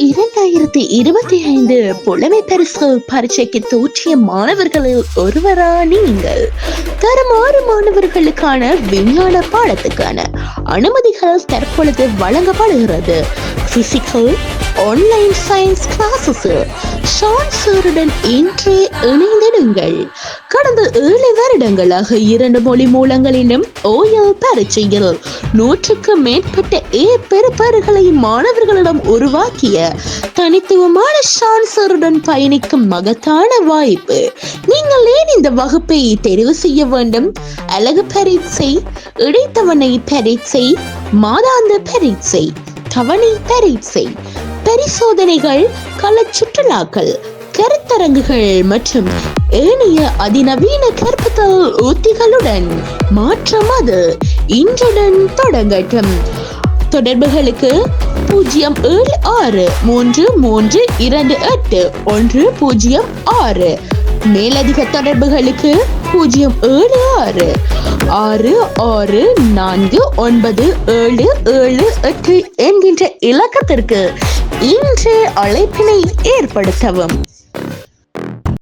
2025 புலமை பரிசு பரீட்சைக்கு தோற்றிய மாணவர்களில் ஒருவரா நீங்கள்? தரமாறு மாணவர்களுக்கான விஞ்ஞான பாடத்துக்கான அனுமதிகள் தற்பொழுது வழங்கப்படுகிறது. Physical online science classes Shaan சாருடன் இன்றே இணைந்திடுங்கள். கடந்த 7 வருடங்களாக 2 மொழி மூலங்களிலும் ஓயல் பரீட்சையில் 100க்கு மேற்பட்ட பெறுபேறுகளை மாணவர்களிடம் உருவாக்கிய தனித்துவமான ஷான் சாருடன் பயணிக்கும் மகத்தான வாய்ப்பு. நீங்கள் ஏன் இந்த வகுப்பை தெரிவு செய்ய வேண்டும்? அழகு பரீட்சை, இடைத்தவணை பரீட்சை, மாதாந்த பரீட்சை, தவணை பரீட்சை, பரிசோதனைகள், கள சுற்றுலாக்கள், கருத்தரங்குகள் மற்றும் ஏனைய அதிநவீன கற்பித்தல் உத்திகளுடன் மாற்றம் அது இன்றுடன் தொடங்கட்டும். தொடர்புகளுக்கு 07633281006. மேலதிக தொடர்புகளுக்கு 07646497778 என்கின்ற இலக்கத்திற்கு இன்றே அழைப்பினை ஏற்படுத்தவும்.